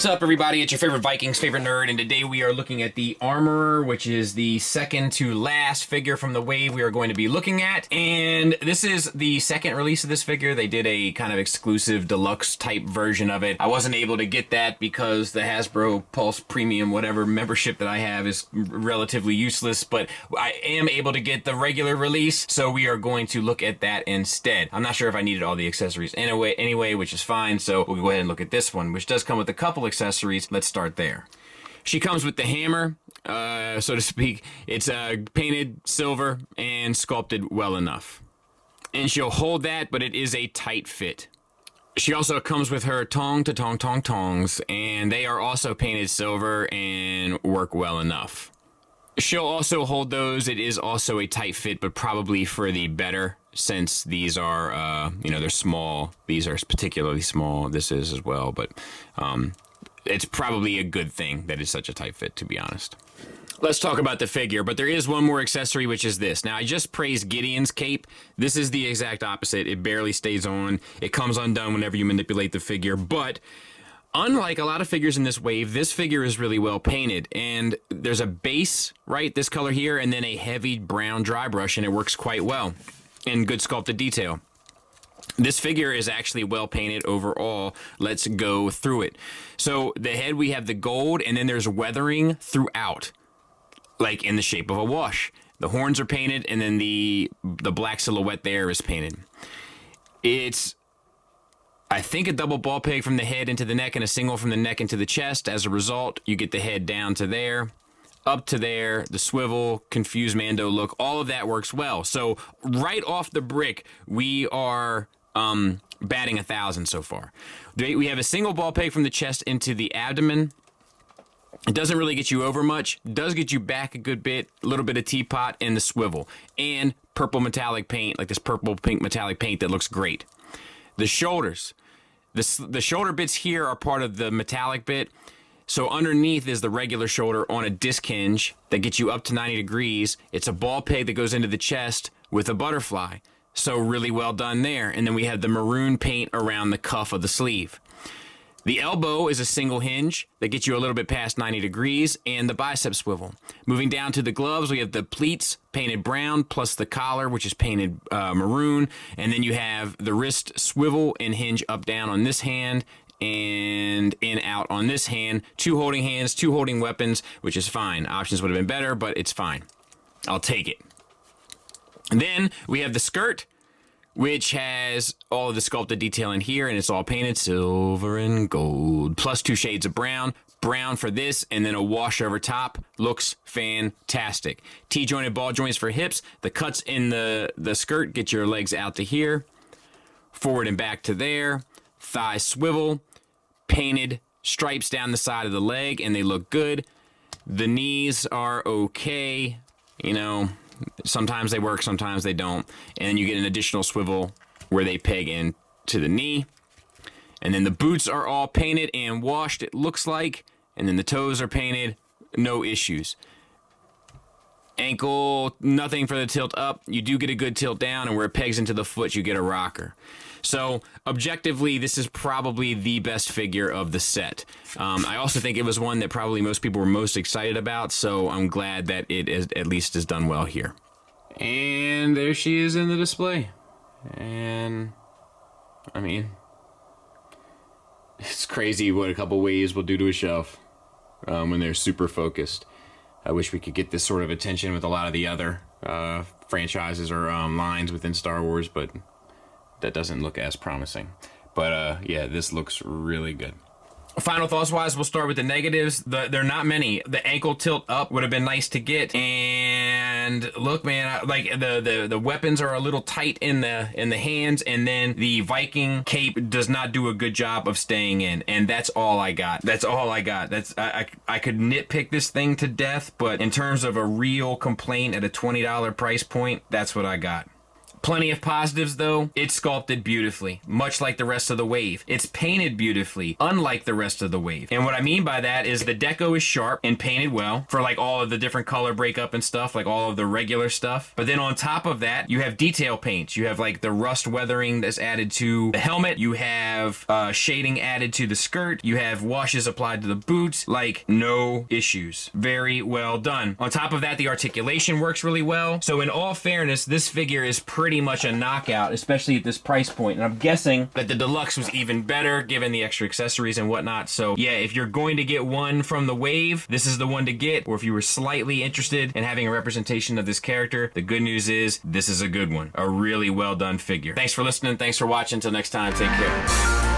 What's up, everybody? It's your favorite Vikings, favorite nerd, and today we are looking at the Armorer, which is the second to last figure from the wave we are going to be looking at. And this is the second release of this figure. They did a kind of exclusive deluxe type version of it. I wasn't able to get that because the Hasbro Pulse Premium whatever membership that I have is relatively useless, but I am able to get the regular release, so we are going to look at that instead. I'm not sure if I needed all the accessories anyway, which is fine, so we'll go ahead and look at this one, which does come with a couple accessories. Let's start there. She comes with the hammer, so to speak. It's painted silver and sculpted well enough. And she'll hold that, but it is a tight fit. She also comes with her tongs, and they are also painted silver and work well enough. She'll also hold those. It is also a tight fit, but probably for the better, since these are, they're small. These are particularly small. This is as well, but it's probably a good thing that it's such a tight fit, to be honest. Let's talk about the figure, but there is one more accessory, which is this. Now, I just praised Gideon's cape. This is the exact opposite. It barely stays on. It comes undone whenever you manipulate the figure, but unlike a lot of figures in this wave, this figure is really well painted, and there's a base, right, this color here, and then a heavy brown dry brush, and it works quite well, and good sculpted detail. This figure is actually well painted overall. Let's go through it. So the head, we have the gold, and then there's weathering throughout, like in the shape of a wash. The horns are painted, and then the black silhouette there is painted. It's, I think, a double ball peg from the head into the neck and a single from the neck into the chest. As a result, you get the head down to there, up to there, the swivel, confused Mando look, all of that works well. So right off the brick, we are batting 1,000 so far. We have a single ball peg from the chest into the abdomen. It doesn't really get you over much. It does get you back a good bit, a little bit of teapot and the swivel. And purple metallic paint, like this purple pink metallic paint that looks great. The shoulders. The shoulder bits here are part of the metallic bit. So underneath is the regular shoulder on a disc hinge that gets you up to 90 degrees. It's a ball peg that goes into the chest with a butterfly. So really well done there. And then we have the maroon paint around the cuff of the sleeve. The elbow is a single hinge that gets you a little bit past 90 degrees, and the bicep swivel. Moving down to the gloves, we have the pleats painted brown, plus the collar, which is painted maroon. And then you have the wrist swivel and hinge up down on this hand, and in out on this hand. Two holding hands, two holding weapons, which is fine. Options would have been better, but it's fine. I'll take it. And then we have the skirt, which has all of the sculpted detail in here, and it's all painted silver and gold, plus 2 shades of brown. Brown for this, and then a wash over top. Looks fantastic. T-jointed ball joints for hips. The cuts in the skirt get your legs out to here, forward and back to there. Thigh swivel, painted stripes down the side of the leg, and they look good. The knees are okay, sometimes they work, sometimes they don't. And then you get an additional swivel where they peg into the knee. And then the boots are all painted and washed, it looks like. And then the toes are painted, no issues. Ankle, nothing for the tilt up. You do get a good tilt down, and where it pegs into the foot, you get a rocker. So, objectively, this is probably the best figure of the set. I also think it was one that probably most people were most excited about, so I'm glad that it is, at least is done well here. And there she is in the display. And, I mean, it's crazy what a couple waves will do to a shelf when they're super focused. I wish we could get this sort of attention with a lot of the other franchises or lines within Star Wars, but that doesn't look as promising. But yeah, this looks really good. Final thoughts wise, we'll start with the negatives. They're not many. The ankle tilt up would have been nice to get. And look, man, like the weapons are a little tight in the hands, and then the Viking cape does not do a good job of staying in. And that's all I got. That's all I got. I could nitpick this thing to death, but in terms of a real complaint at a $20 price point, that's what I got. Plenty of positives though. It's sculpted beautifully, much like the rest of the wave. It's painted beautifully, unlike the rest of the wave. And what I mean by that is the deco is sharp and painted well for like all of the different color breakup and stuff, like all of the regular stuff. But then on top of that, you have detail paints. You have like the rust weathering that's added to the helmet. You have shading added to the skirt. You have washes applied to the boots. Like, no issues. Very well done. On top of that, the articulation works really well. So in all fairness, this figure is pretty much a knockout, especially at this price point. And I'm guessing that the deluxe was even better given the extra accessories and whatnot. So yeah, if you're going to get one from the wave, this is the one to get. Or if you were slightly interested in having a representation of this character, the good news is this is a good one. A really well done figure. Thanks for listening. Thanks for watching. Until next time, take care.